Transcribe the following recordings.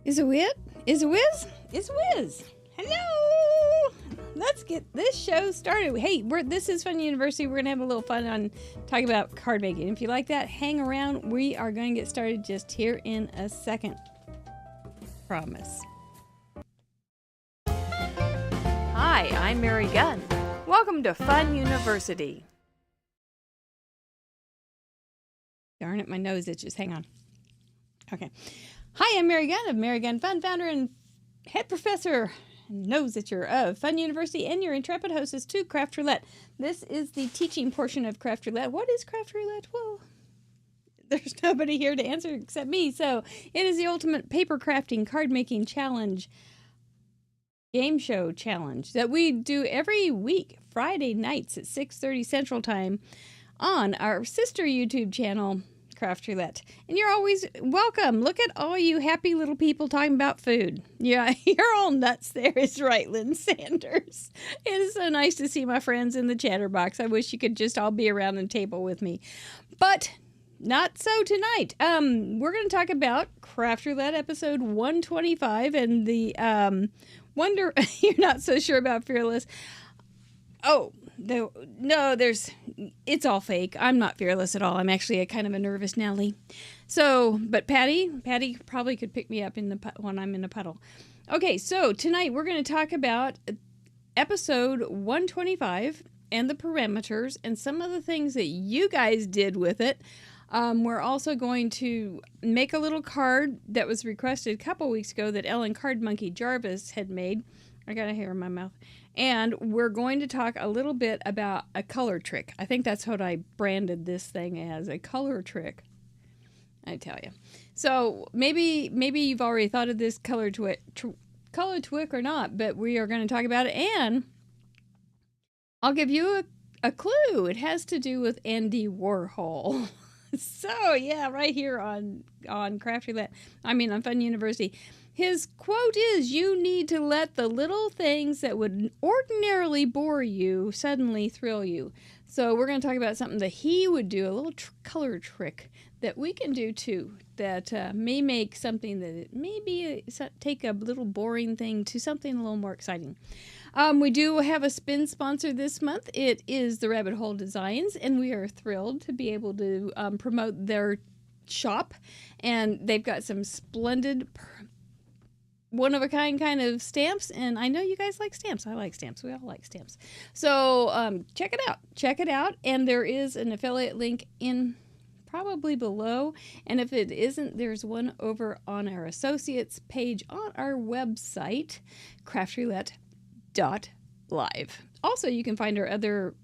Is it Whiz? Is it Whiz? It's Whiz. Hello. Let's get this show started. Hey, this is Fun University. We're going to have a little fun on talking about card making. If you like that, hang around. We are going to get started just here in a second. Promise. Hi, I'm Mary Gunn. Welcome to Fun University. Darn it, my nose itches. Hang on. Okay. Hi, I'm Mary Gunn of Mary Gunn Fun, founder and head professor, nose itcher of Fun University, and your intrepid hostess to Craft Roulette. This is the teaching portion of Craft Roulette. What is Craft Roulette? Well, there's nobody here to answer except me. So it is the ultimate paper crafting, card making challenge, game show challenge that we do every week, Friday nights at 6:30 Central Time on our sister YouTube channel, Craft Roulette. And you're always welcome. Look at all you happy little people talking about food. Yeah, you're all nuts there, is right, Lynn Sanders. It is so nice to see my friends in the chatterbox. I wish you could just all be around the table with me. But not so tonight. We're going to talk about Craft Roulette episode 125 and the wonder you're not so sure about Fearless. Oh, it's all fake. I'm not fearless at all. I'm actually a kind of a nervous Nelly. So, but Patty probably could pick me up when I'm in a puddle. Okay, so tonight we're going to talk about episode 125 and the parameters and some of the things that you guys did with it. We're also going to make a little card that was requested a couple weeks ago that Ellen Card Monkey Jarvis had made. I got a hair in my mouth. And we're going to talk a little bit about a color trick. I think that's what I branded this thing as, a color trick. I tell you. So maybe you've already thought of this color trick or not, but we are going to talk about it. And I'll give you a clue. It has to do with Andy Warhol. So yeah, right here on Craft Roulette. On Fun University. His quote is, "You need to let the little things that would ordinarily bore you suddenly thrill you." So we're going to talk about something that he would do, a little color trick that we can do too, that may make something that maybe take a little boring thing to something a little more exciting. We do have a spin sponsor this month. It is the Rabbit Hole Designs, and we are thrilled to be able to promote their shop. And they've got some splendid one-of-a-kind kind of stamps, and I know you guys like stamps. I like stamps. We all like stamps. So check it out. Check it out, and there is an affiliate link in probably below, and if it isn't, there's one over on our associates page on our website, craftroulette.live. Also, you can find our other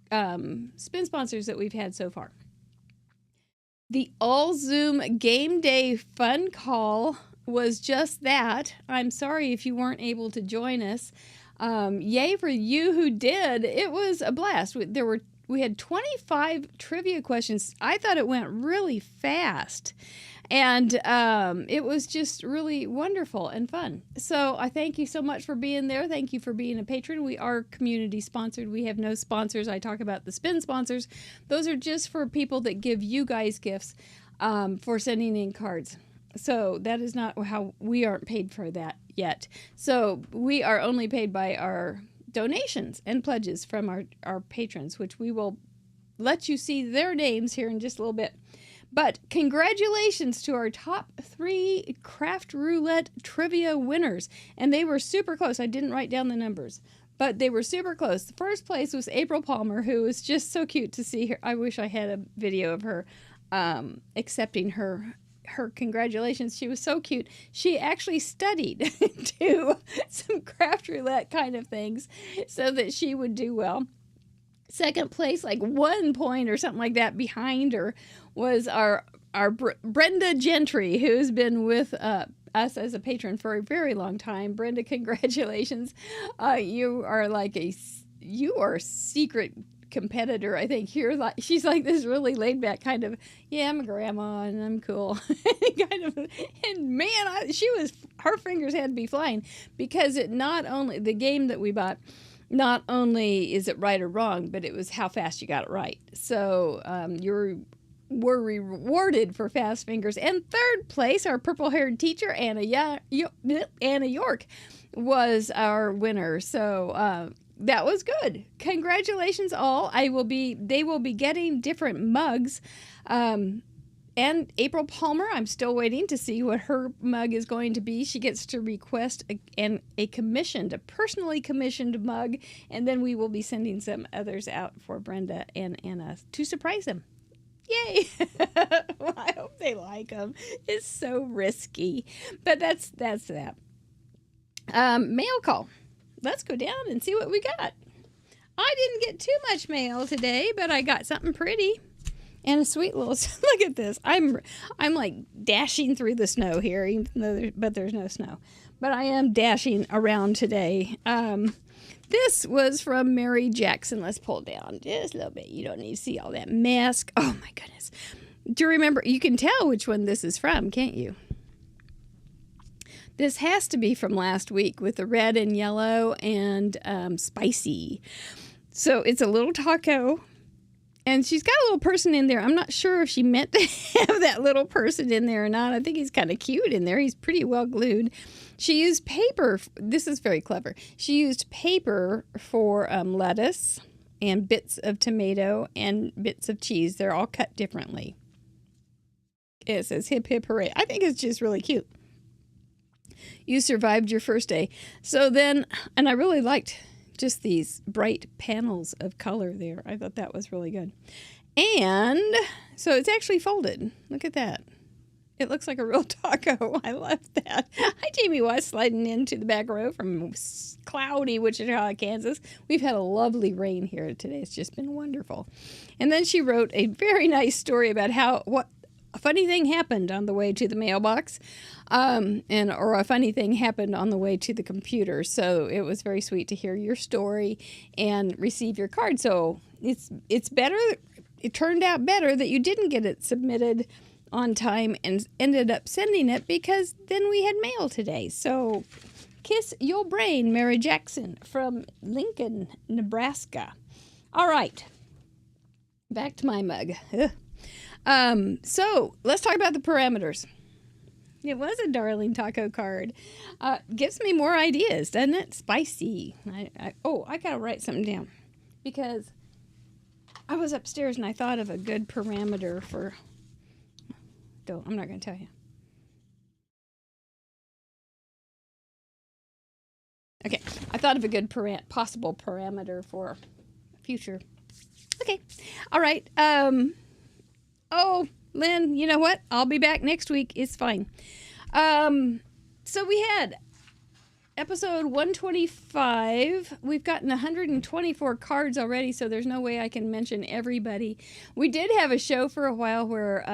spin sponsors that we've had so far. The All Zoom Game Day Fun Call was just that. I'm sorry if you weren't able to join us. Yay for you who did. It was a blast. We had 25 trivia questions. I thought it went really fast. And it was just really wonderful and fun. So I thank you so much for being there. Thank you for being a patron. We are community sponsored. We have no sponsors. I talk about the spin sponsors. Those are just for people that give you guys gifts for sending in cards. So that is not how we aren't paid for that yet. So we are only paid by our donations and pledges from our patrons, which we will let you see their names here in just a little bit. But congratulations to our top 3 Craft Roulette trivia winners. And they were super close. I didn't write down the numbers, but they were super close. The first place was April Palmer, who was just so cute to see her. I wish I had a video of her accepting her congratulations. She was so cute. She actually studied to some Craft Roulette kind of things so that she would do well. Second place, like 1 point or something like that behind her, was our Brenda Gentry, who's been with us as a patron for a very long time. Brenda, congratulations. You are a secret competitor. I think she's like this really laid back kind of, yeah, I'm a grandma and I'm cool kind of, and man, her fingers had to be flying, because the game that we bought, not only is it right or wrong, but it was how fast you got it right. So you're were rewarded for fast fingers. And third place, our purple-haired teacher, Anna York, was our winner. So that was good. Congratulations all. They will be getting different mugs. And April Palmer, I'm still waiting to see what her mug is going to be. She gets to request a personally commissioned mug, and then we will be sending some others out for Brenda and Anna to surprise them. Yay! Well, I hope they like them. It's so risky, but that's that. Mail call. Let's go down and see what we got. I didn't get too much mail today, but I got something pretty. And a sweet little, look at this. I'm like dashing through the snow here, even though but there's no snow. But I am dashing around today. This was from Mary Jackson. Let's pull down just a little bit. You don't need to see all that mask. Oh my goodness. Do you remember? You can tell which one this is from, can't you? This has to be from last week with the red and yellow and spicy. So it's a little taco. And she's got a little person in there. I'm not sure if she meant to have that little person in there or not. I think he's kind of cute in there. He's pretty well glued. She used paper. This is very clever. She used paper for lettuce and bits of tomato and bits of cheese. They're all cut differently. It says hip, hip, hooray. I think it's just really cute. You survived your first day. So then, and I really liked just these bright panels of color there. I thought that was really good. And so it's actually folded. Look at that. It looks like a real taco. I love that. Hi, Jamie West, sliding into the back row from cloudy Wichita, Kansas. We've had a lovely rain here today. It's just been wonderful. And then she wrote a very nice story about what a funny thing happened on the way to the mailbox, or a funny thing happened on the way to the computer. So it was very sweet to hear your story and receive your card. So it's better. It turned out better that you didn't get it submitted on time and ended up sending it, because then we had mail today. So kiss your brain, Mary Jackson from Lincoln, Nebraska. All right, back to my mug. So let's talk about the parameters. It was a darling taco card. Gives me more ideas, doesn't it? Spicy. I gotta write something down, because I was upstairs and I thought of a good parameter for. I'm not gonna tell you. Okay, I thought of a good possible parameter for future. Okay, all right. Oh, Lynn, you know what? I'll be back next week. It's fine. So we had episode 125. We've gotten 124 cards already, so there's no way I can mention everybody. We did have a show for a while where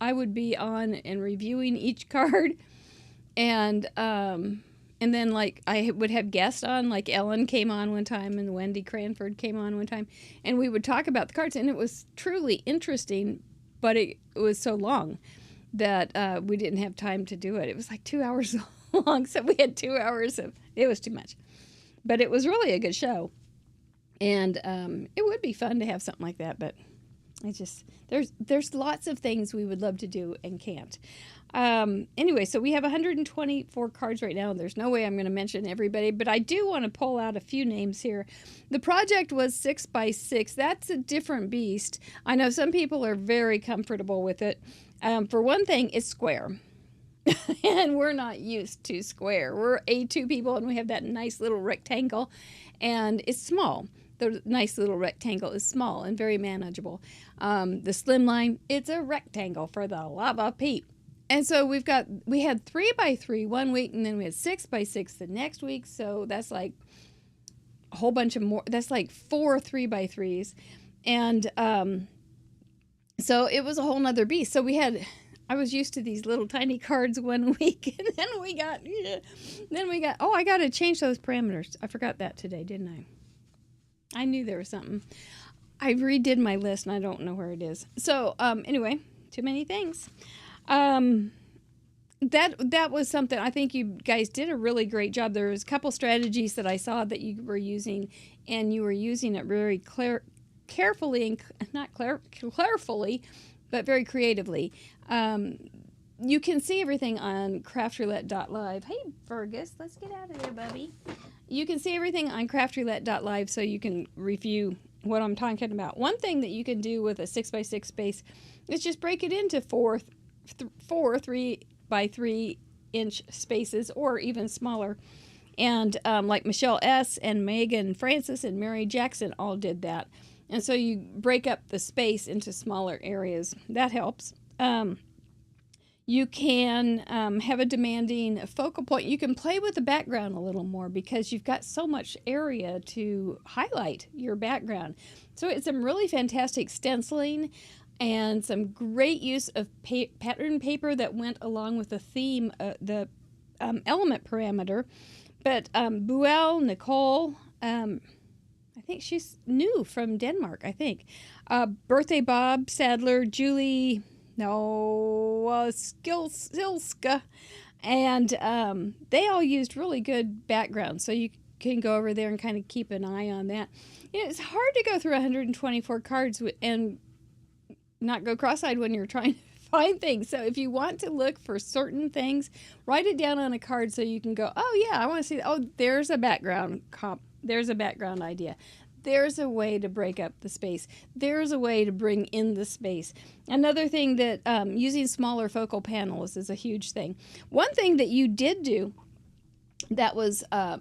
I would be on and reviewing each card, and then like I would have guests on, like Ellen came on one time and Wendy Cranford came on one time, and we would talk about the cards, and it was truly interesting. But it was so long that we didn't have time to do it. It was like 2 hours long, so we had 2 hours of, it was too much. But it was really a good show. And it would be fun to have something like that, but it's just, there's lots of things we would love to do and can't. Anyway, so we have 124 cards right now. There's no way I'm going to mention everybody, but I do want to pull out a few names here. The project was 6x6. That's a different beast. I know some people are very comfortable with it. For one thing, it's square. And we're not used to square. We're A2 people, and we have that nice little rectangle, and it's small. The nice little rectangle is small and very manageable. The slim line, it's a rectangle for the love of Pete. And so we had 3x3 one week, and then we had 6x6 the next week. So that's like a whole bunch of more. That's like 4 3x3s. And so it was a whole nother beast. So I was used to these little tiny cards one week, and then we got, I got to change those parameters. I forgot that today, didn't I? I knew there was something. I redid my list, and I don't know where it is. So anyway, too many things. That was something. I think you guys did a really great job. There was a couple strategies that I saw that you were using, and you were using it very carefully and not carefully, but very creatively. You can see everything on craftroulette.live. Hey, Fergus, let's get out of there, Bubby. You can see everything on craftroulette.live, so you can review what I'm talking about. One thing that you can do with a 6x6 space is just break it into four 3x3 inch spaces, or even smaller. And like Michelle S. and Megan Francis and Mary Jackson all did that. And so you break up the space into smaller areas. That helps. You can have a demanding focal point. You can play with the background a little more because you've got so much area to highlight your background. So it's some really fantastic stenciling and some great use of pattern paper that went along with the theme, the element parameter. But Buell, Nicole, I think she's new from Denmark, I think. Birthday Bob, Sadler, Julie... Skilska, and they all used really good backgrounds, so you can go over there and kind of keep an eye on that. It's hard to go through 124 cards and not go cross-eyed when you're trying to find things. So if you want to look for certain things, write it down on a card so you can go, oh yeah, I want to see, oh, there's a background there's a background idea. There's a way to break up the space. There's a way to bring in the space. Another thing that using smaller focal panels is a huge thing. One thing that you did do that was, I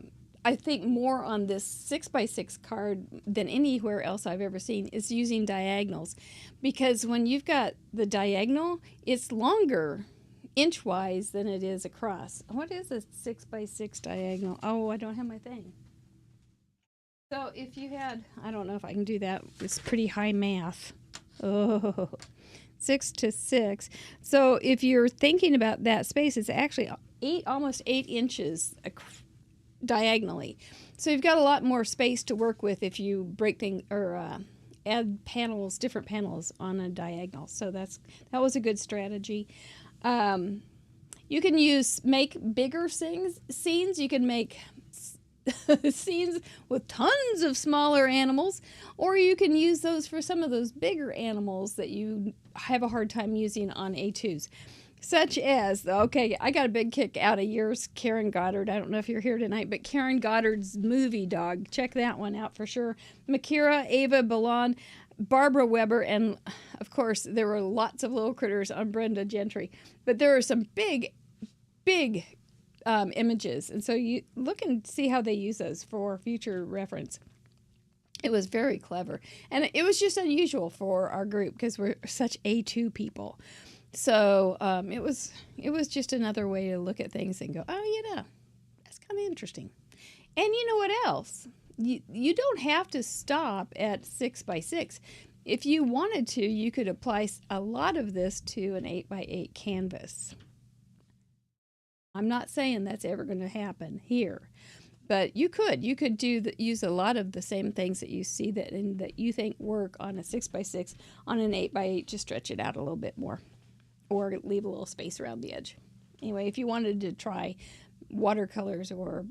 think, more on this 6x6 card than anywhere else I've ever seen is using diagonals. Because when you've got the diagonal, it's longer inch-wise than it is across. What is a 6x6 diagonal? Oh, I don't have my thing. So if you had, I don't know if I can do that. It's pretty high math. Oh, 6 to 6. So if you're thinking about that space, it's actually almost 8 inches diagonally. So you've got a lot more space to work with if you break things or add panels, different panels on a diagonal. So that was a good strategy. You can make bigger scenes. You can make scenes with tons of smaller animals, or you can use those for some of those bigger animals that you have a hard time using on A2s. Such as, okay, I got a big kick out of yours, Karen Goddard. I don't know if you're here tonight, but Karen Goddard's movie dog. Check that one out for sure. Makira, Ava Ballon, Barbara Weber, and of course, there were lots of little critters on Brenda Gentry. But there are some big images, and so you look and see how they use those for future reference. It was very clever, and it was just unusual for our group because we're such A2 people. So it was just another way to look at things and go, oh, that's kind of interesting. And you know what else? You don't have to stop at 6x6. If you wanted to, you could apply a lot of this to an 8x8 canvas. I'm not saying that's ever going to happen here, but you could use a lot of the same things that you see that you think work on a 6x6 on an 8x8. Just stretch it out a little bit more, or leave a little space around the edge. Anyway, if you wanted to try watercolors or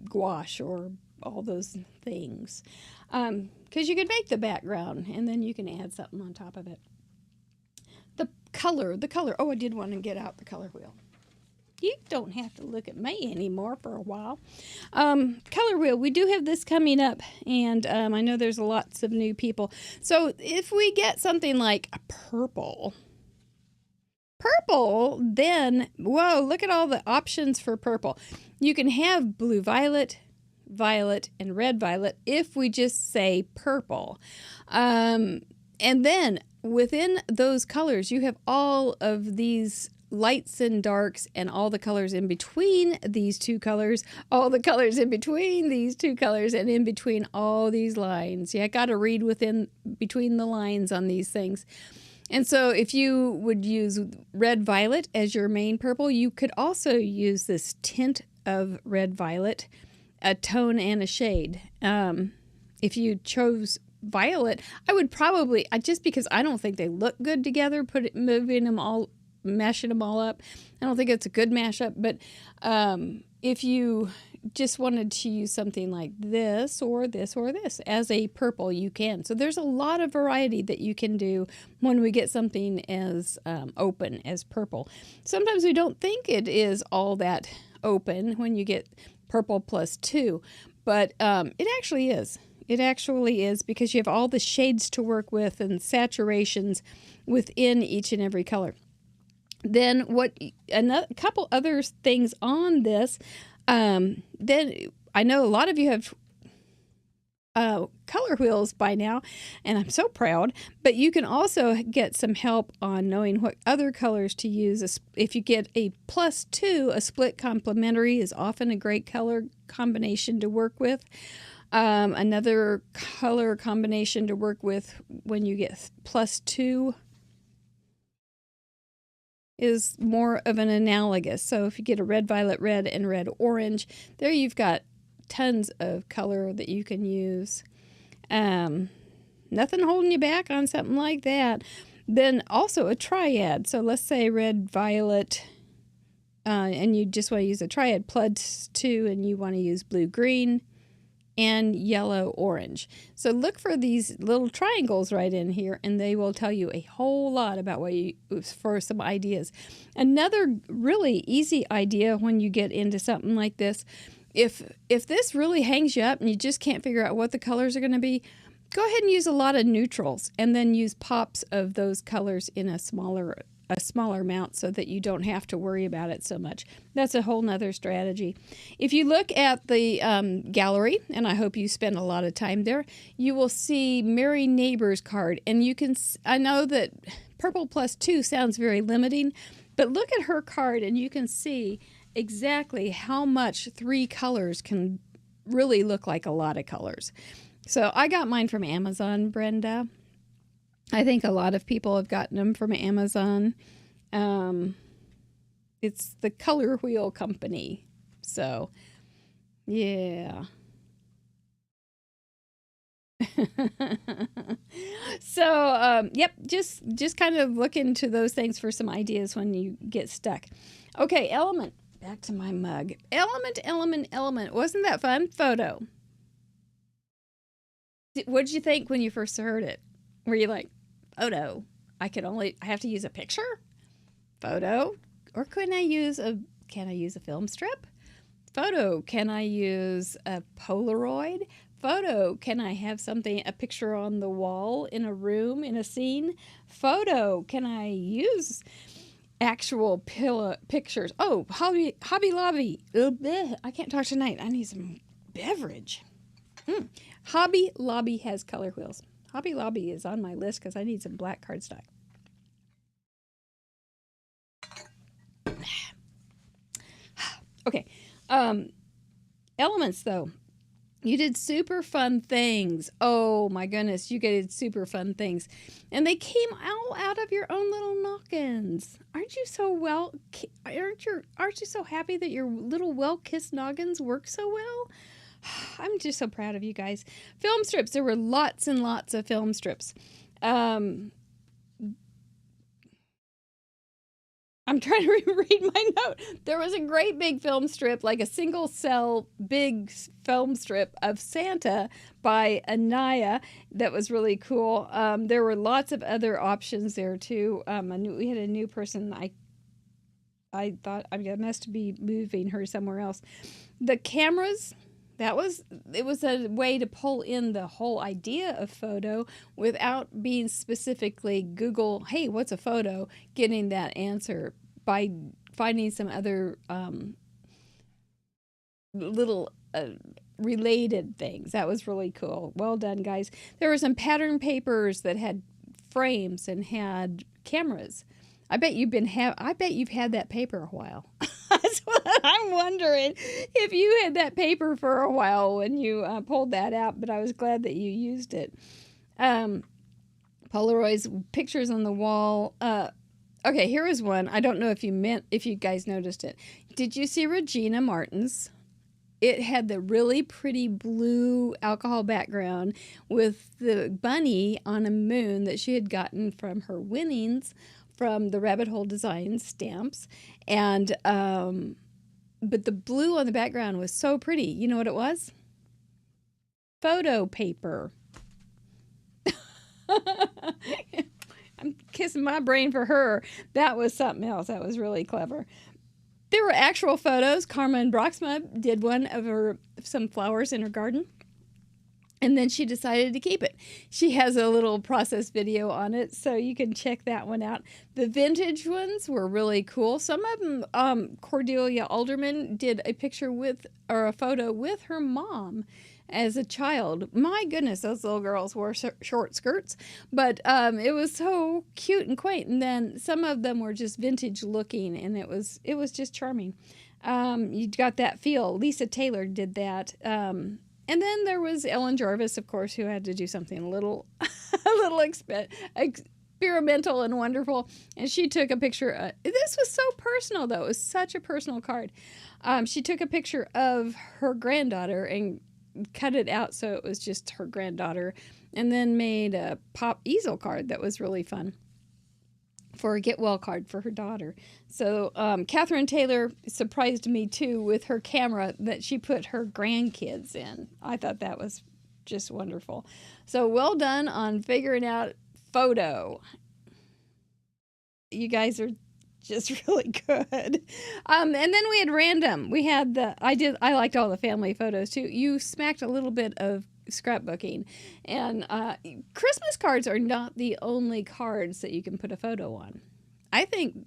gouache or all those things, because you could make the background and then you can add something on top of it. The color. Oh, I did want to get out the color wheel. You don't have to look at me anymore for a while. Color wheel, we do have this coming up, and I know there's lots of new people. So if we get something like a purple, then, whoa, look at all the options for purple. You can have blue violet, violet, and red violet if we just say purple. And then within those colors, you have all of these lights and darks and all the colors in between these two colors, all the colors in between these two colors, and in between all these lines. Yeah, I got to read between the lines on these things. And so if you would use red violet as your main purple, you could also use this tint of red violet, a tone and a shade. If you chose violet, I would probably, just because I don't think they look good together, mashing them all up. I don't think it's a good mashup, but if you just wanted to use something like this or this or this as a purple, you can. So there's a lot of variety that you can do when we get something as open as purple. Sometimes we don't think it is all that open when you get purple plus 2, but it actually is. It actually is, because you have all the shades to work with and saturations within each and every color. Then a couple other things on this. Then I know a lot of you have color wheels by now, and I'm so proud. But you can also get some help on knowing what other colors to use. If you get a +2, a split complementary is often a great color combination to work with. Another color combination to work with when you get +2 is more of an analogous. So if you get a red, violet, red, and red, orange, there you've got tons of color that you can use. Nothing holding you back on something like that. Then also a triad. So let's say red, violet, and you just want to use a triad +2, and you want to use blue, green, and yellow, orange. So look for these little triangles right in here, and they will tell you a whole lot about for some ideas. Another really easy idea when you get into something like this, if this really hangs you up and you just can't figure out what the colors are going to be, go ahead and use a lot of neutrals, and then use pops of those colors in a smaller amount so that you don't have to worry about it so much. That's a whole nother strategy. If you look at the gallery, and I hope you spend a lot of time there, you will see Mary Neighbor's card. And I know that purple +2 sounds very limiting, but look at her card and you can see exactly how much 3 colors can really look like a lot of colors. So I got mine from Amazon, Brenda. I think a lot of people have gotten them from Amazon. It's the Color Wheel Company. So, yeah. So, yep, just kind of look into those things for some ideas when you get stuck. Okay, element. Back to my mug. Element. Wasn't that fun? Photo. What did you think when you first heard it? Were you like, photo? I have to use a picture? Photo? Or can I use a film strip? Photo. Can I use a Polaroid? Photo. Can I have a picture on the wall in a room, in a scene? Photo. Can I use actual pictures? Oh, Hobby Lobby. I can't talk tonight. I need some beverage. Hobby Lobby has color wheels. Hobby Lobby is on my list because I need some black cardstock. Okay. Elements, though. You did super fun things. Oh, my goodness. You did super fun things. And they came all out of your own little noggins. Aren't you so happy that your little well-kissed noggins work so well? I'm just so proud of you guys. Film strips. There were lots and lots of film strips. I'm trying to read my note. There was a great big film strip, like a single cell big film strip of Santa by Anaya that was really cool. There were lots of other options there too. We had a new person. I thought I must be moving her somewhere else. The cameras. It was a way to pull in the whole idea of photo without being specifically Google, hey, what's a photo? Getting that answer by finding some other little related things. That was really cool. Well done, guys. There were some pattern papers that had frames and had cameras. I bet you've had that paper a while. That's what I'm wondering, if you had that paper for a while when you pulled that out, but I was glad that you used it. Polaroids, pictures on the wall. Okay, here is one. I don't know if you guys noticed it. Did you see Regina Martin's? It had the really pretty blue alcohol background with the bunny on a moon that she had gotten from her winnings from the Rabbit Hole Design stamps. And but the blue on the background was so pretty. You know what it was? Photo paper. I'm kissing my brain for her. That was something else. That was really clever. There were actual photos. Carmen Broxma did one of some flowers in her garden. And then she decided to keep it. She has a little process video on it, so you can check that one out. The vintage ones were really cool. Some of them, Cordelia Alderman did a photo with her mom as a child. My goodness, those little girls wore short skirts, but it was so cute and quaint. And then some of them were just vintage looking, and it was just charming. You got that feel. Lisa Taylor did that. And then there was Ellen Jarvis, of course, who had to do something a little experimental and wonderful. And she took a picture. This was so personal, though. It was such a personal card. She took a picture of her granddaughter and cut it out so it was just her granddaughter, and then made a pop easel card that was really fun for a get well card for her daughter. So Catherine Taylor surprised me too with her camera that she put her grandkids in. I thought that was just wonderful. So well done on figuring out photo. You guys are just really good. And then we had random. We had I liked all the family photos too. You smacked a little bit of scrapbooking, and Christmas cards are not the only cards that you can put a photo on. I think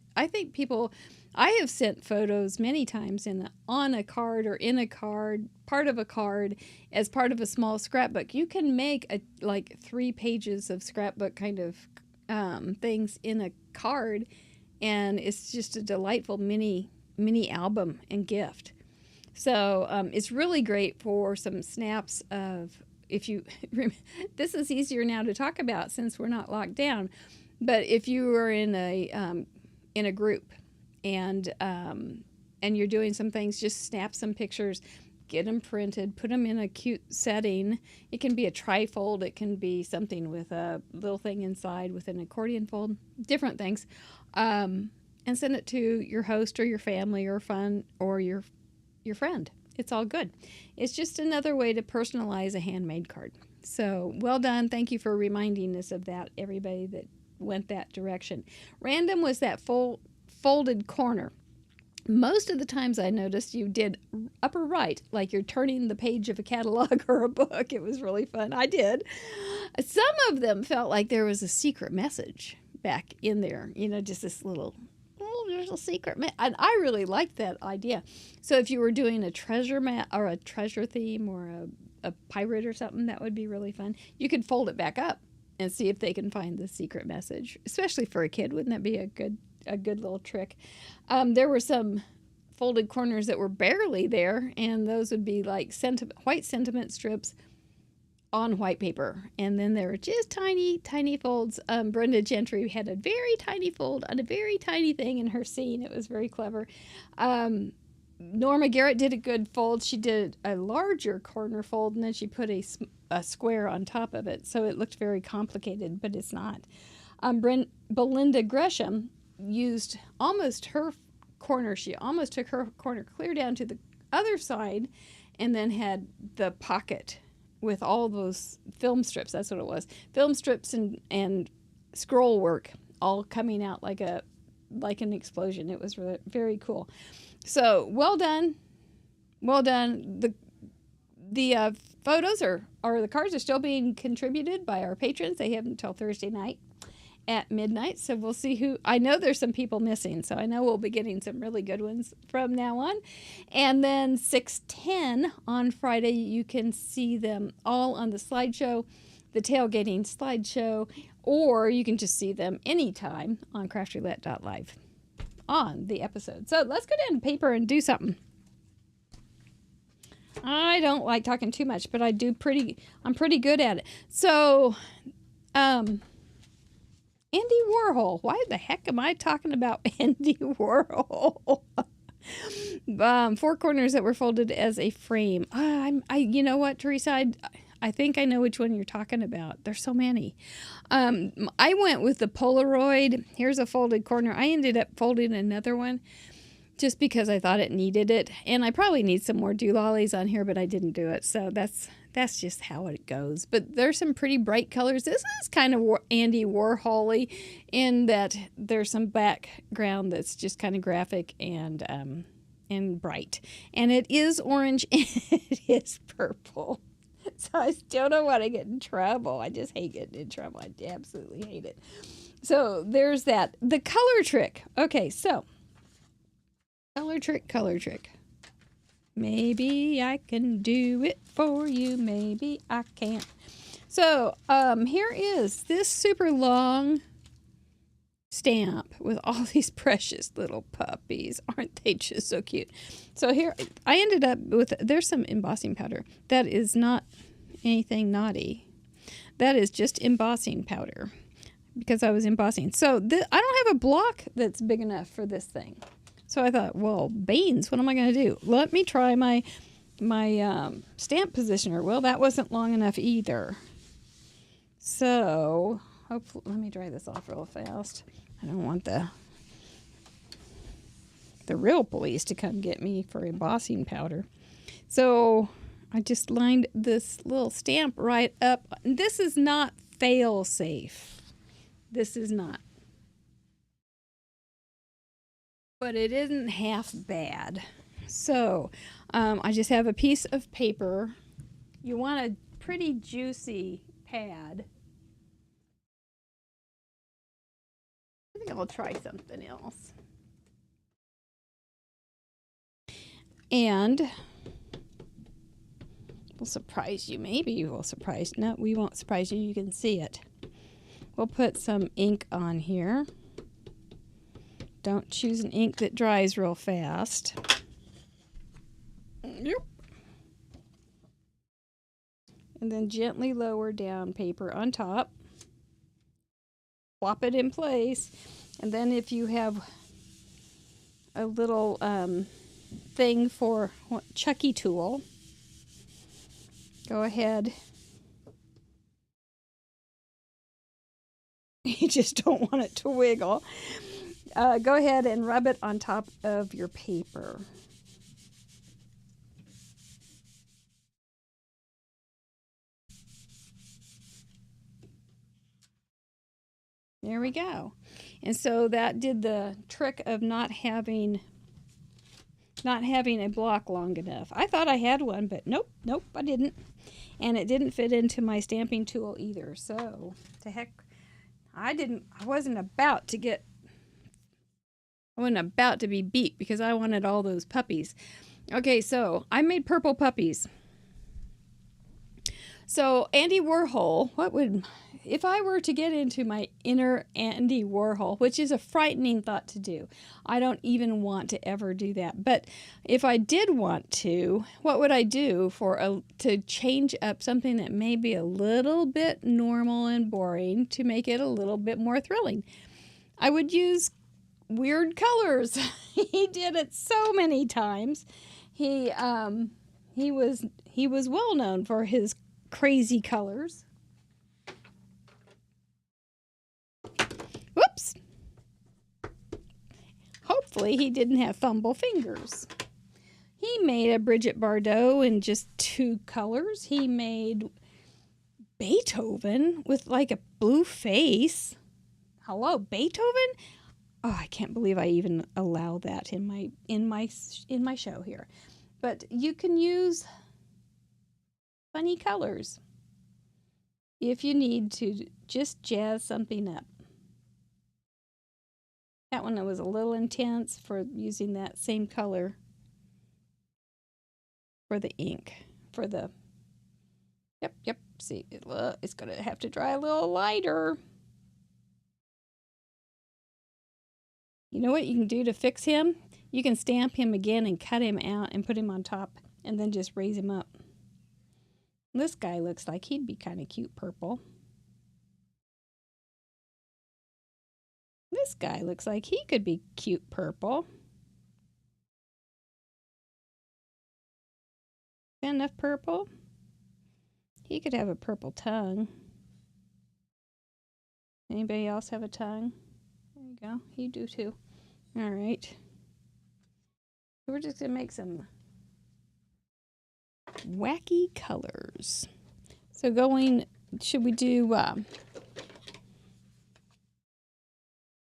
people, I have sent photos many times on a card or in a card, part of a card, as part of a small scrapbook. You can make like 3 pages of scrapbook kind of things in a card, and it's just a delightful mini album and gift. So it's really great for some snaps of, if you, this is easier now to talk about since we're not locked down, but if you are in a group and you're doing some things, just snap some pictures, get them printed, put them in a cute setting. It can be a trifold, it can be something with a little thing inside with an accordion fold, different things, and send it to your host or your family or FUNN or your friend. It's all good. It's just another way to personalize a handmade card. So well done. Thank you for reminding us of that, everybody that went that direction. Random was that folded corner. Most of the times I noticed you did upper right, like you're turning the page of a catalog or a book. It was really fun. I did. Some of them felt like there was a secret message back in there, just this little secret and I really liked that idea. So if you were doing a treasure map or a treasure theme or a pirate or something, that would be really fun. You could fold it back up and see if they can find the secret message, especially for a kid. Wouldn't that be a good little trick? There were some folded corners that were barely there, and those would be like white sentiment strips on white paper, and then there were just tiny folds. Brenda Gentry had a very tiny fold on a very tiny thing in her scene. It was very clever. Norma Garrett did a good fold. She did a larger corner fold, and then she put a square on top of it, so it looked very complicated, but it's not. Belinda Gresham used almost her corner. She almost took her corner clear down to the other side, and then had the pocket with all those film strips. That's what it was. Film strips and scroll work all coming out like an explosion. It was really, very cool. So well done. Well done. The photos or the cards are still being contributed by our patrons. They have until Thursday night at midnight. So we'll see who, I know there's some people missing, so I know we'll be getting some really good ones from now on. And then 6:10 on Friday, you can see them all on the slideshow, the tailgating slideshow, or you can just see them anytime on craftroulette.live on the episode. So let's go down to paper and do something. I don't like talking too much, but I'm pretty good at it. So, Andy Warhol. Why the heck am I talking about Andy Warhol? 4 corners that were folded as a frame. You know what, Teresa? I think I know which one you're talking about. There's so many. I went with the Polaroid. Here's a folded corner. I ended up folding another one. just because I thought it needed it. And I probably need some more doolollies on here, but I didn't do it. So that's just how it goes. But there's some pretty bright colors. This is kind of Andy Warhol-y in that there's some background that's just kind of graphic and bright. And it is orange and it is purple. So I still don't want to get in trouble. I just hate getting in trouble. I absolutely hate it. So there's that. The color trick. Okay, so color trick. Maybe I can do it for you. Maybe I can't. So here is this super long stamp with all these precious little puppies. Aren't they just so cute? So here I ended up with, there's some embossing powder. That is not anything naughty. That is just embossing powder because I was embossing. So I don't have a block that's big enough for this thing. So I thought, well, beans, what am I going to do? Let me try my stamp positioner. Well, that wasn't long enough either. So hopefully, let me dry this off real fast. I don't want the real police to come get me for embossing powder. So I just lined this little stamp right up. This is not fail safe. This is not. But it isn't half bad. So I just have a piece of paper. You want a pretty juicy pad. I think I'll try something else. And we'll surprise you. Maybe we'll surprise. No, we won't surprise you. You can see it. We'll put some ink on here. Don't choose an ink that dries real fast. Yep. And then gently lower down paper on top. Plop it in place. And then if you have a little thing for Chucky tool, go ahead. You just don't want it to wiggle. Go ahead and rub it on top of your paper. There we go. And so that did the trick of not having a block long enough. I thought I had one, but nope, I didn't. And it didn't fit into my stamping tool either. So, to heck, I wasn't about to be beat because I wanted all those puppies. Okay, so I made purple puppies. So Andy Warhol, if I were to get into my inner Andy Warhol, which is a frightening thought to do. I don't even want to ever do that. But if I did want to, what would I do to change up something that may be a little bit normal and boring to make it a little bit more thrilling? I would use weird colors. He did it so many times. He was well known for his crazy colors. Whoops. Hopefully he didn't have fumble fingers. He made a Bridget Bardot in just 2 colors. He made Beethoven with like a blue face. Hello, Beethoven? Oh, I can't believe I even allow that in my show here. But you can use funny colors if you need to just jazz something up. That one was a little intense for using that same color for the ink. Yep, see, it's going to have to dry a little lighter. You know what you can do to fix him? You can stamp him again and cut him out and put him on top and then just raise him up. This guy looks like he'd be kind of cute purple. This guy looks like he could be cute purple. Enough purple? He could have a purple tongue. Anybody else have a tongue? There you go. You do too. All right. We're just going to make some wacky colors. So should we do,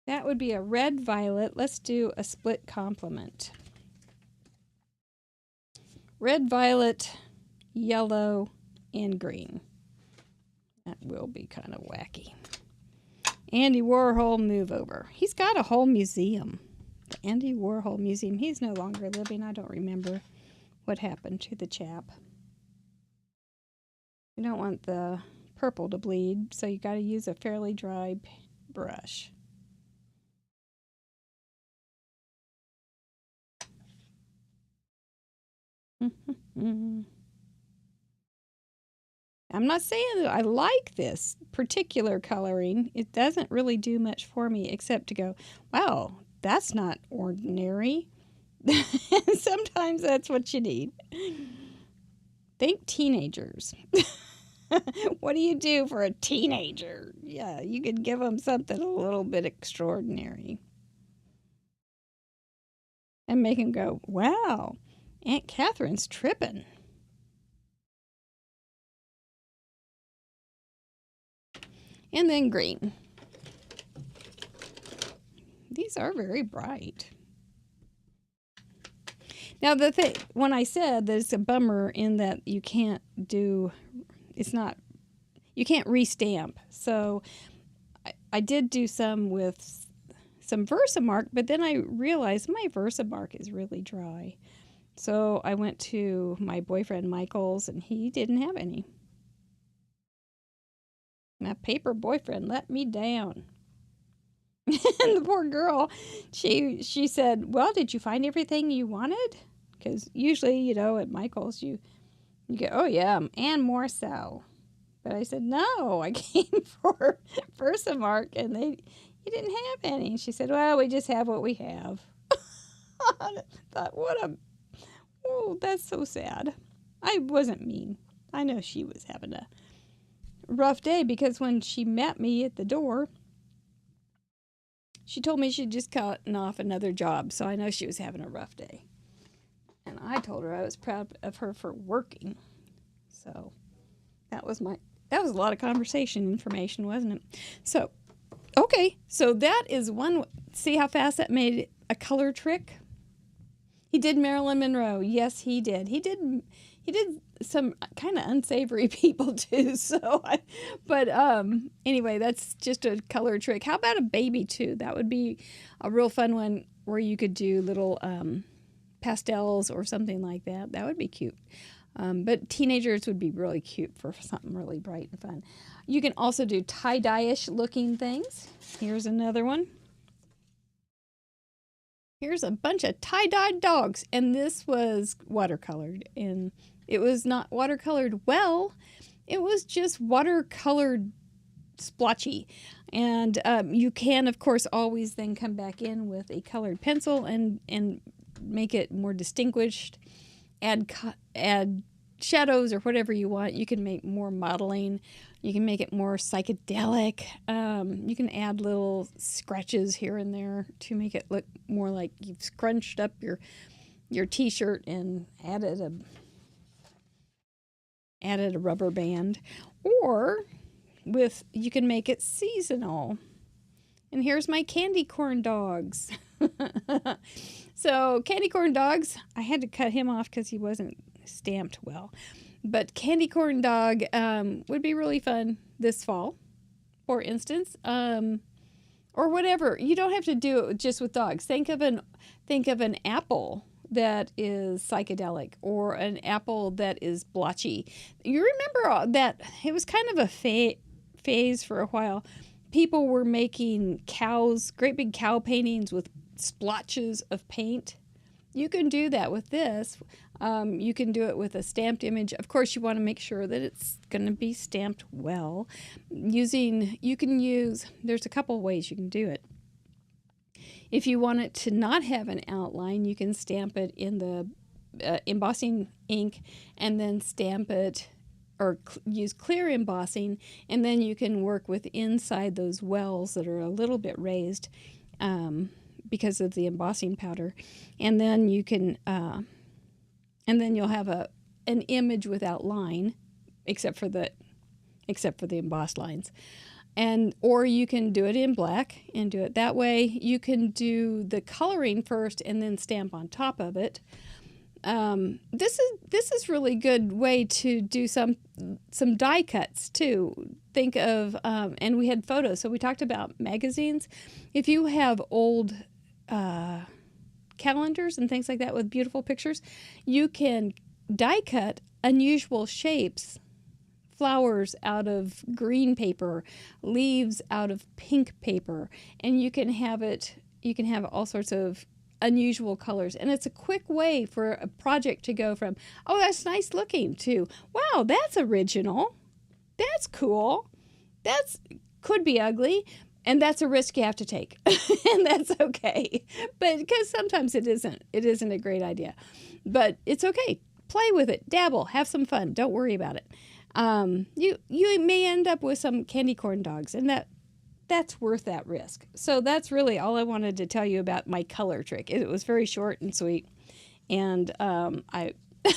that would be a red violet. Let's do a split complement. Red, violet, yellow, and green. That will be kind of wacky. Andy Warhol, move over. He's got a whole museum. The Andy Warhol Museum. He's no longer living. I don't remember what happened to the chap. You don't want the purple to bleed, so you got to use a fairly dry brush. I'm not saying that I like this particular coloring. It doesn't really do much for me except to go, wow, that's not ordinary. Sometimes that's what you need. Think teenagers. What do you do for a teenager? Yeah, you could give them something a little bit extraordinary. And make them go, wow, Aunt Catherine's tripping. And then green. These are very bright. Now the thing, when I said that it's a bummer in that you can't do, you can't restamp. So I did do some with some Versamark, but then I realized my Versamark is really dry. So I went to my boyfriend Michael's and he didn't have any. My paper boyfriend let me down. And the poor girl, she said, well, did you find everything you wanted? Because usually, at Michael's, you get, oh yeah, and more so. But I said, no, I came for Versamark, and you didn't have any. She said, well, we just have what we have. I thought, oh, that's so sad. I wasn't mean. I know she was having a rough day because when she met me at the door, she told me she'd just gotten off another job, so I know she was having a rough day. And I told her I was proud of her for working. So that was a lot of conversation information, wasn't it? So, okay, so that is one. See how fast that made a color trick? He did Marilyn Monroe. Yes, he did. He did some kind of unsavory people too. So, anyway, that's just a color trick. How about a baby too? That would be a real fun one where you could do little pastels or something like that. That would be cute. But teenagers would be really cute for something really bright and fun. You can also do tie-dye-ish looking things. Here's another one. Here's a bunch of tie-dyed dogs, and this was watercolored, and it was not watercolored well. It was just watercolored splotchy. And you can, of course, always then come back in with a colored pencil and make it more distinguished, add shadows or whatever you want. You can make more modeling. You can make it more psychedelic. You can add little scratches here and there to make it look more like you've scrunched up your t-shirt and added a rubber band. Or you can make it seasonal. And here's my candy corn dogs. So candy corn dogs, I had to cut him off because he wasn't stamped well. But candy corn dog would be really fun this fall, for instance, or whatever. You don't have to do it just with dogs. Think of an apple that is psychedelic, or an apple that is blotchy. You remember that it was kind of a phase for a while. People were making cows, great big cow paintings with splotches of paint. You can do that with this. You can do it with a stamped image. Of course, you want to make sure that it's going to be stamped well. There's a couple ways you can do it. If you want it to not have an outline, you can stamp it in the embossing ink and then stamp it or use clear embossing, and then you can work with inside those wells that are a little bit raised because of the embossing powder. And then you can, and then you'll have an image without line, except for the embossed lines. Or you can do it in black and do it that way. You can do the coloring first and then stamp on top of it. This is really good way to do some die cuts too. Think of and we had photos, so we talked about magazines. If you have old calendars and things like that with beautiful pictures, you can die cut unusual shapes. Flowers out of green paper, leaves out of pink paper, and you can have all sorts of unusual colors. And it's a quick way for a project to go from, oh, that's nice looking, to, wow, that's original, that's cool, that's could be ugly, and that's a risk you have to take. And that's okay, but because sometimes it isn't a great idea, but it's okay. Play with it, dabble, have some fun, don't worry about it. You may end up with some candy corn dogs, and that's worth that risk. So that's really all I wanted to tell you about my color trick. It was very short and sweet, and I don't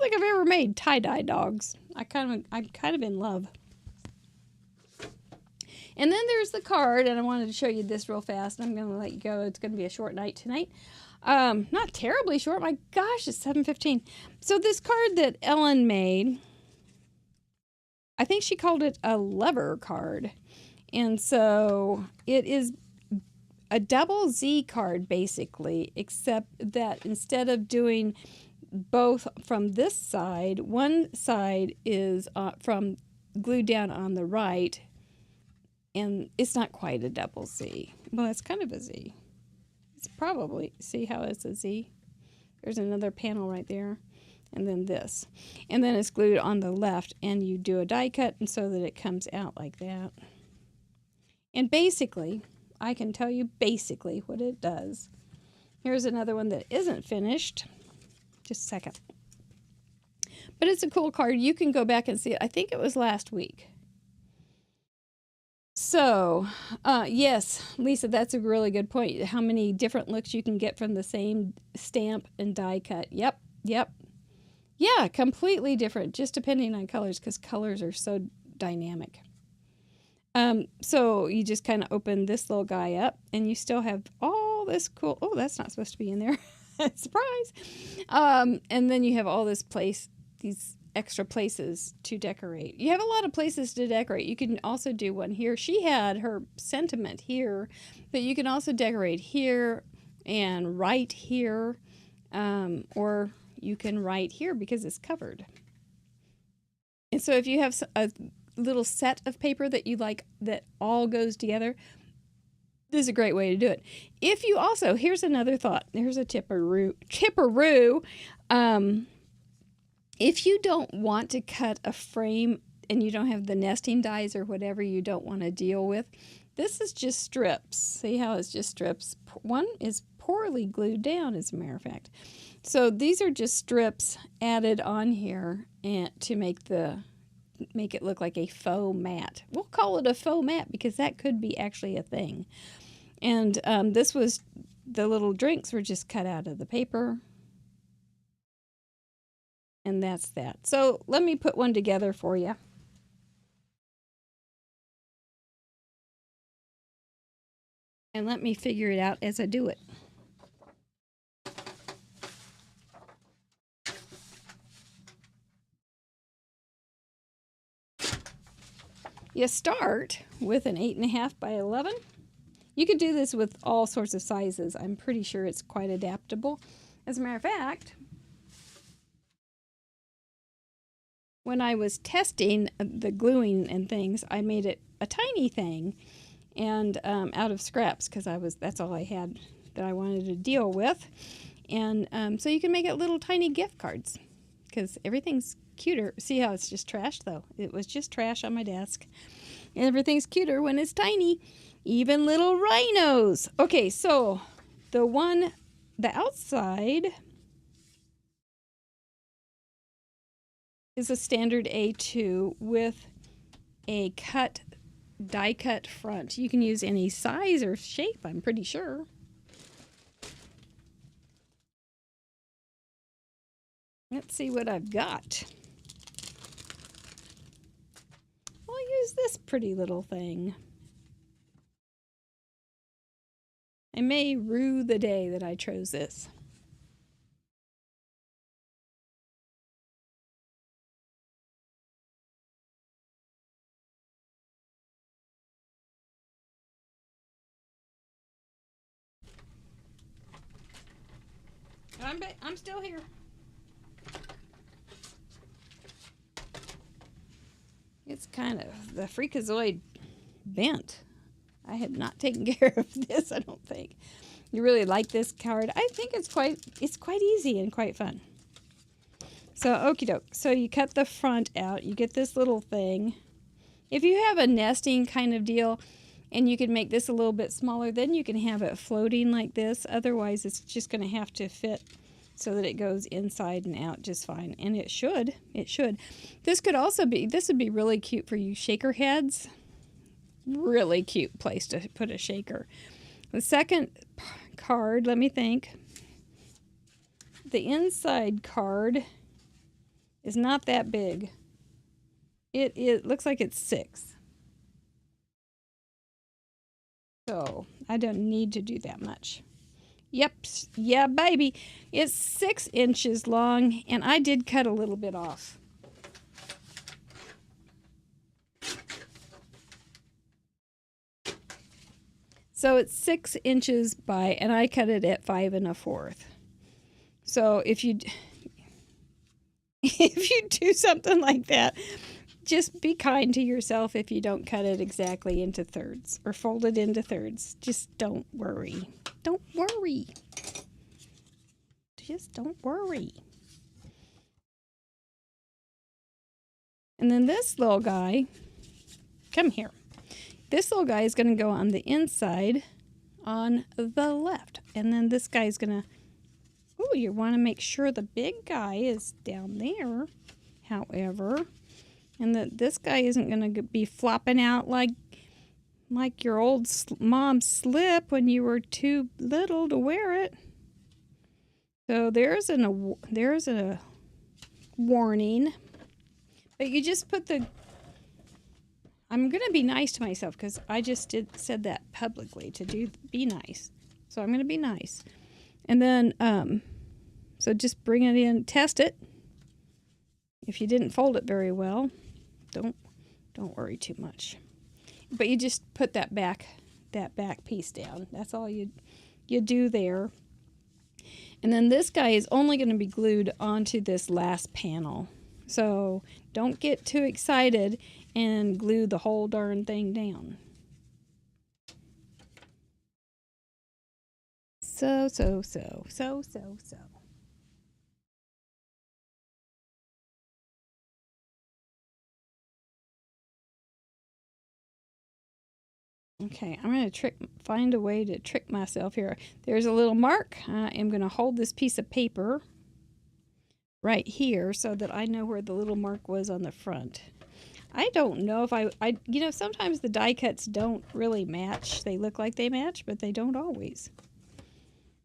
think I've ever made tie-dye dogs. I'm kind of in love. And then there's the card, and I wanted to show you this real fast. I'm going to let you go. It's going to be a short night tonight. Not terribly short. My gosh, it's 7:15. So this card that Ellen made, I think she called it a lover card. And so it is a double Z card basically, except that instead of doing both from this side, one side is from glued down on the right, and it's not quite a double Z. Well, it's kind of a Z. It's probably, see how it's a Z? There's another panel right there, and then this. And then it's glued on the left, and you do a die cut and so that it comes out like that. And basically, I can tell you basically what it does. Here's another one that isn't finished. Just a second. But it's a cool card. You can go back and see it. I think it was last week. So, yes, Lisa, that's a really good point. How many different looks you can get from the same stamp and die cut. Yep. Yeah, completely different, just depending on colors, because colors are so dynamic. So you just kind of open this little guy up, and you still have all this cool, oh, that's not supposed to be in there. Surprise. And then you have all these extra places to decorate. You have a lot of places to decorate. You can also do one here. She had her sentiment here, but you can also decorate here and write here, or you can write here because it's covered. And so if you have a little set of paper that you like that all goes together, this is a great way to do it. If you also, here's another thought. Here's a tipperoo. If you don't want to cut a frame and you don't have the nesting dies or whatever you don't want to deal with, this is just strips. See how it's just strips? One is poorly glued down, as a matter of fact. So these are just strips added on here and to make it look like a faux mat. We'll call it a faux mat because that could be actually a thing. And this was, the little drinks were just cut out of the paper. And that's that. So let me put one together for you. And let me figure it out as I do it. You start with an 8.5 by 11. You could do this with all sorts of sizes. I'm pretty sure it's quite adaptable. As a matter of fact, when I was testing the gluing and things, I made it a tiny thing and out of scraps because that's all I had that I wanted to deal with. And so you can make it little tiny gift cards because everything's cuter. See how it's just trash though? It was just trash on my desk. And everything's cuter when it's tiny. Even little rhinos. Okay, so the outside is a standard A2 with a cut die cut front. You can use any size or shape, I'm pretty sure. Let's see what I've got. I'll use this pretty little thing. I may rue the day that I chose this. I'm still here. It's kind of the Freakazoid bent. I have not taken care of this, I don't think. You really like this card? I think it's quite easy and quite fun. So, okie doke. So you cut the front out. You get this little thing. If you have a nesting kind of deal and you can make this a little bit smaller, then you can have it floating like this. Otherwise, it's just going to have to fit so that it goes inside and out just fine. And it should. It should. This would be really cute for you shaker heads. Really cute place to put a shaker. The second card, let me think. The inside card is not that big. It looks like it's 6. So I don't need to do that much. Yep, yeah, baby. It's 6 inches long, and I did cut a little bit off. So it's 6 inches by, and I cut it at 5 1/4. So if you do something like that, just be kind to yourself if you don't cut it exactly into thirds or fold it into thirds. Just don't worry. Don't worry. Just don't worry. And then this little guy, come here. This little guy is going to go on the inside on the left. And then this guy's going to, oh, you want to make sure the big guy is down there, however. And that this guy isn't going to be flopping out like your old mom's slip when you were too little to wear it. So there's a warning. But you just put the... I'm going to be nice to myself because I just said that publicly to be nice. So I'm going to be nice. And then, so just bring it in, test it. If you didn't fold it very well, don't worry too much. But you just put that back piece down. That's all you do there. And then this guy is only going to be glued onto this last panel. So don't get too excited and glue the whole darn thing down. So. Okay, I'm going to find a way to trick myself here. There's a little mark. I am going to hold this piece of paper right here so that I know where the little mark was on the front. I don't know if sometimes the die cuts don't really match. They look like they match, but they don't always.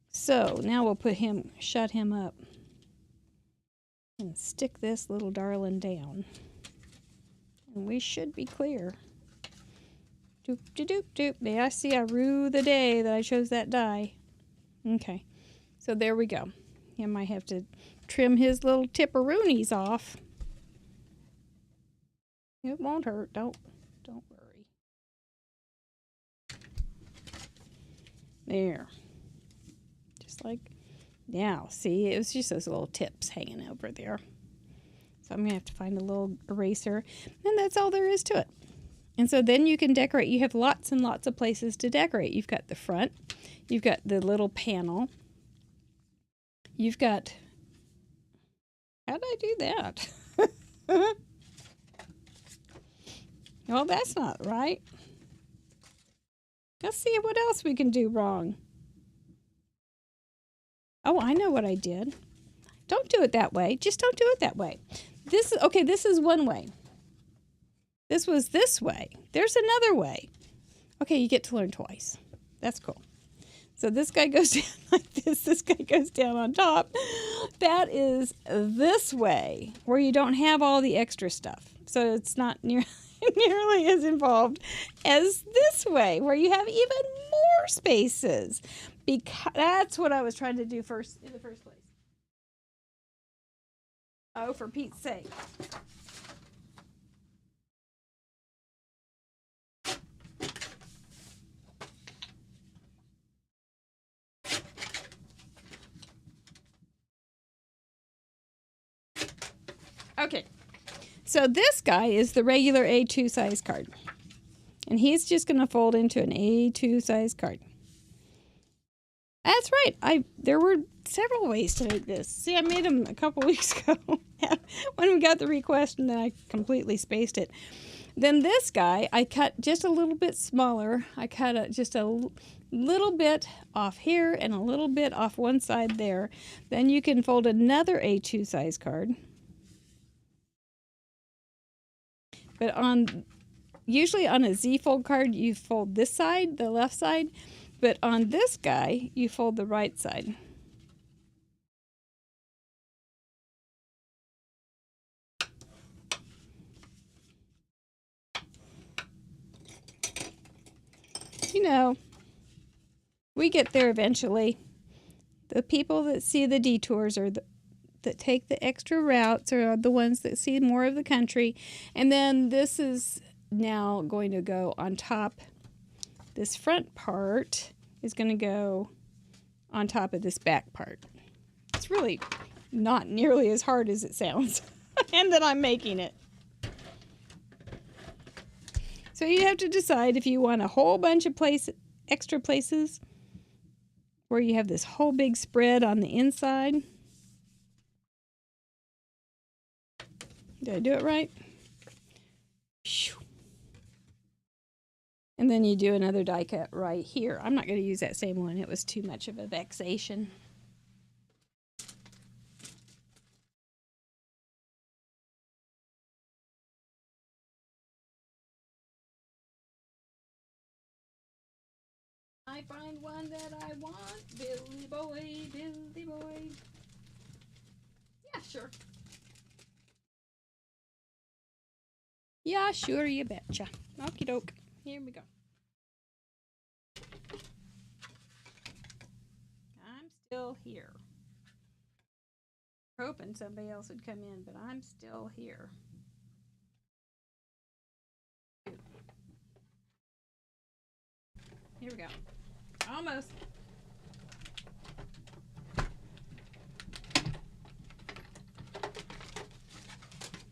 So now we'll shut him up and stick this little darling down. And we should be clear. Doop, doop, doop, doop. May I see I rue the day that I chose that die. Okay. So there we go. I might have to trim his little tipperoonies off. It won't hurt. Don't worry. There. Just like now. See, it was just those little tips hanging over there. So I'm going to have to find a little eraser. And that's all there is to it. And so then you can decorate. You have lots and lots of places to decorate. You've got the front. You've got the little panel. You've got... How did I do that? Well, that's not right. Let's see what else we can do wrong. Oh, I know what I did. Don't do it that way. Just don't do it that way. This is one way. this was this way. There's another way. Okay, you get to learn twice. That's cool. So this guy goes down like this. This guy goes down on top. That is this way, where you don't have all the extra stuff. So it's not nearly as involved as this way, where you have even more spaces. Because that's what I was trying to do first in the first place. Oh, for Pete's sake. Okay, so this guy is the regular A2 size card. And he's just going to fold into an A2 size card. That's right. There were several ways to make this. See, I made them a couple weeks ago when we got the request, and then I completely spaced it. Then this guy, I cut just a little bit smaller. I cut just a little bit off here and a little bit off one side there. Then you can fold another A2 size card. But usually on a Z fold card, you fold this side, the left side. But on this guy, you fold the right side. You know, we get there eventually. The people that see the detours are that take the extra routes are the ones that see more of the country. And then this is now going to go on top. This front part is going to go on top of this back part. It's really not nearly as hard as it sounds. And that I'm making it. So you have to decide if you want a whole bunch of extra places where you have this whole big spread on the inside. Did I do it right? And then you do another die cut right here. I'm not going to use that same one. It was too much of a vexation. I find one that I want. Billy boy, Billy boy. Yeah, sure. Yeah, sure, you betcha. Okie doke. Here we go. I'm still here. Hoping somebody else would come in, but I'm still here. Here we go. Almost.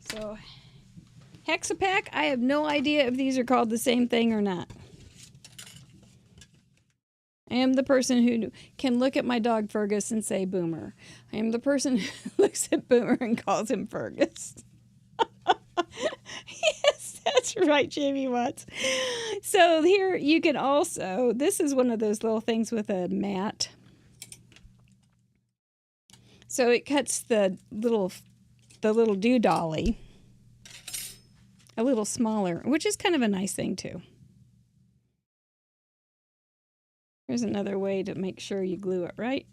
So, Hexapack, I have no idea if these are called the same thing or not. I am the person who can look at my dog Fergus and say Boomer. I am the person who looks at Boomer and calls him Fergus. Yes, that's right, Jamie Watts. So here you can also, this is one of those little things with a mat. So it cuts the little doodolly a little smaller, which is kind of a nice thing too. Here's another way to make sure you glue it right.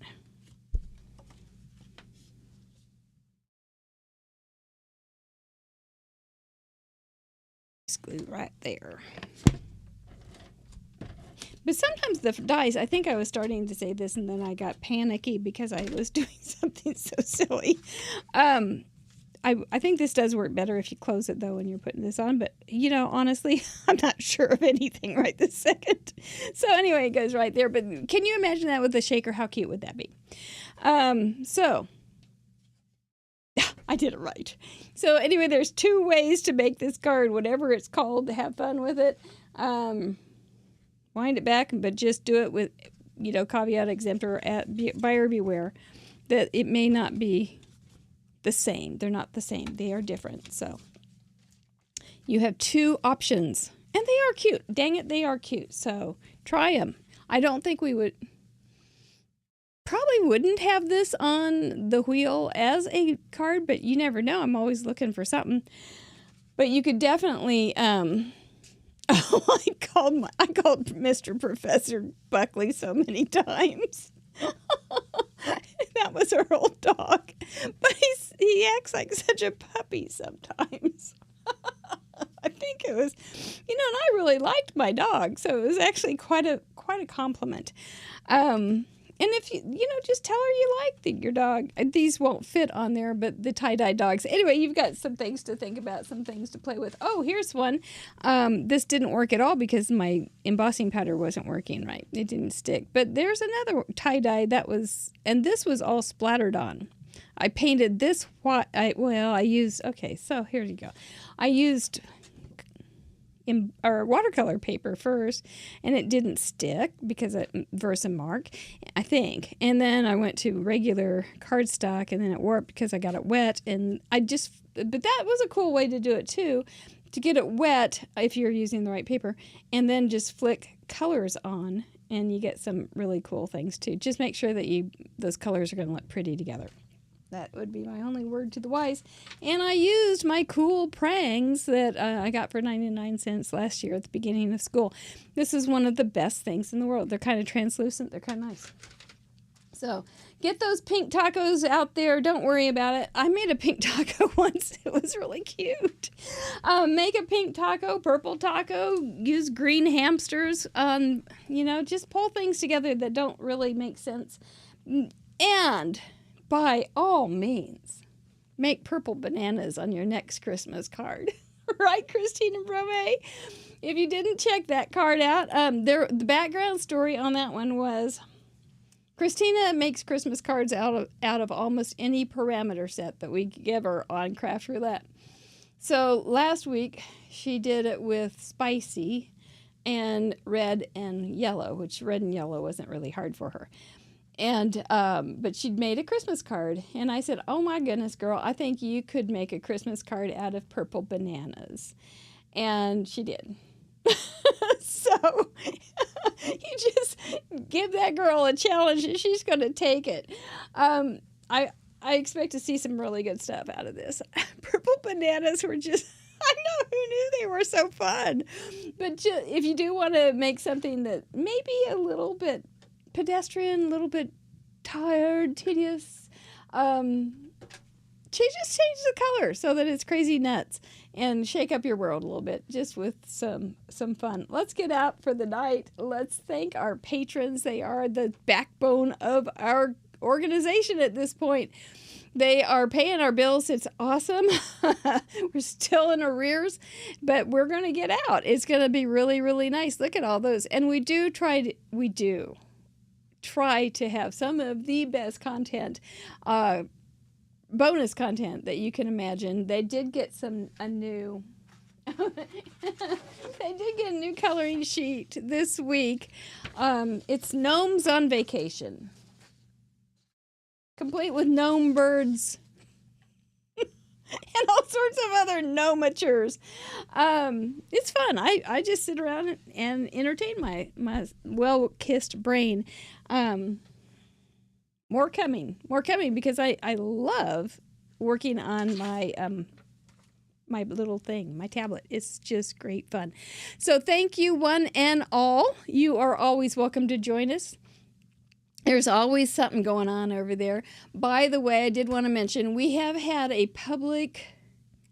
Just glue right there. But sometimes the dies, I think I was starting to say this and then I got panicky because I was doing something so silly. I think this does work better if you close it, though, when you're putting this on. But, you know, honestly, I'm not sure of anything right this second. So, anyway, it goes right there. But can you imagine that with a shaker? How cute would that be? So, I did it right. So, anyway, there's two ways to make this card, whatever it's called, to have fun with it. Wind it back, but just do it with, you know, caveat exemptor, buyer beware, that it may not be the same. They're not the same. They are different. So you have two options. And they are cute. Dang it, they are cute. So try them. I don't think we would... Probably wouldn't have this on the wheel as a card, but you never know. I'm always looking for something. But you could definitely, I called Mr. Professor Buckley so many times. That was our old dog. But he acts like such a puppy sometimes. I think it was, and I really liked my dog, so it was actually quite a compliment. And if just tell her you like your dog. These won't fit on there, but the tie-dye dogs. Anyway, you've got some things to think about, some things to play with. Oh, here's one. This didn't work at all because my embossing powder wasn't working right. It didn't stick. But there's another tie-dye and this was all splattered on. I painted this white. So here you go. I used watercolor paper first, and it didn't stick because it Versamark, I think. And then I went to regular cardstock, and then it warped because I got it wet. And but that was a cool way to do it too, to get it wet if you're using the right paper, and then just flick colors on, and you get some really cool things too. Just make sure that those colors are going to look pretty together. That would be my only word to the wise. And I used my cool prangs that I got for 99 cents last year at the beginning of school. This is one of the best things in the world. They're kind of translucent. They're kind of nice. So get those pink tacos out there. Don't worry about it. I made a pink taco once. It was really cute. Make a pink taco, purple taco. Use green hamsters. Just pull things together that don't really make sense. And by all means, make purple bananas on your next Christmas card. Right, Christine and Brome? If you didn't check that card out, the background story on that one was Christina makes Christmas cards out of almost any parameter set that we give her on Craft Roulette. So last week, she did it with spicy and red and yellow, which red and yellow wasn't really hard for her. And, but she'd made a Christmas card. And I said, oh my goodness, girl, I think you could make a Christmas card out of purple bananas. And she did. So you just give that girl a challenge and she's going to take it. I expect to see some really good stuff out of this. Purple bananas were just, I know, who knew they were so fun. But if you do want to make something that maybe a little bit pedestrian, a little bit tired, tedious, change the color so that it's crazy nuts and shake up your world a little bit just with some fun. Let's get out for the night. Let's thank our patrons. They are the backbone of our organization at this point. They are paying our bills. It's awesome. We're still in arrears, but we're going to get out. It's going to be really, really nice. Look at all those. And we do try to have some of the best content, bonus content that you can imagine. They did get a new coloring sheet this week. It's Gnomes on Vacation, complete with gnome birds and all sorts of other gnomatures. It's fun. I just sit around and entertain my well-kissed brain. More coming because I love working on my my little thing, my tablet. It's just great fun. So thank you one and all. You are always welcome to join us. There's always something going on over there. By the way, I did want to mention we have had a public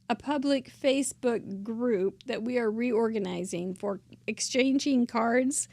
Facebook group that we are reorganizing for exchanging cards.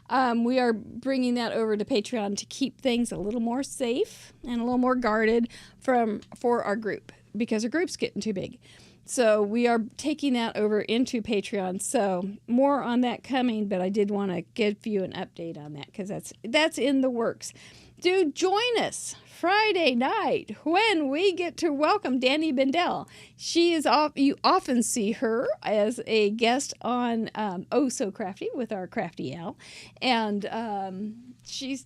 We are bringing that over to Patreon to keep things a little more safe and a little more guarded for our group because our group's getting too big. So we are taking that over into Patreon. So more on that coming, but I did want to give you an update on that because that's in the works. Do join us Friday night when we get to welcome Danny Bendel. She is you often see her as a guest on Oh So Crafty with our Crafty Al, and she's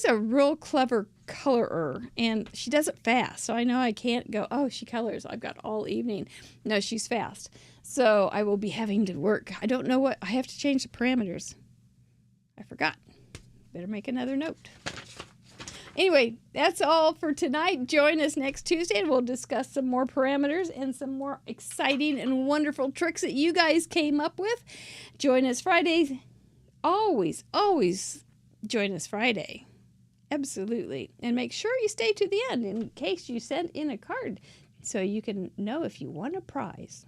a real clever colorer, and she does it fast. So I know I can't go, oh, she colors, I've got all evening. No, she's fast. So I will be having to work. I don't know I have to change the parameters. I forgot. Better make another note. Anyway, that's all for tonight. Join us next Tuesday and we'll discuss some more parameters and some more exciting and wonderful tricks that you guys came up with. Join us Friday. Always join us Friday. Absolutely. And make sure you stay to the end in case you send in a card so you can know if you won a prize.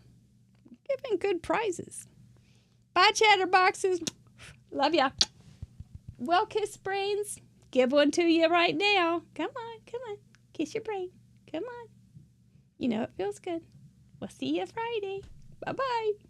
Giving good prizes. Bye, Chatterboxes. Love ya. Well, kiss brains. Give one to you right now. Come on. Kiss your brain. Come on. You know it feels good. We'll see you Friday. Bye-bye.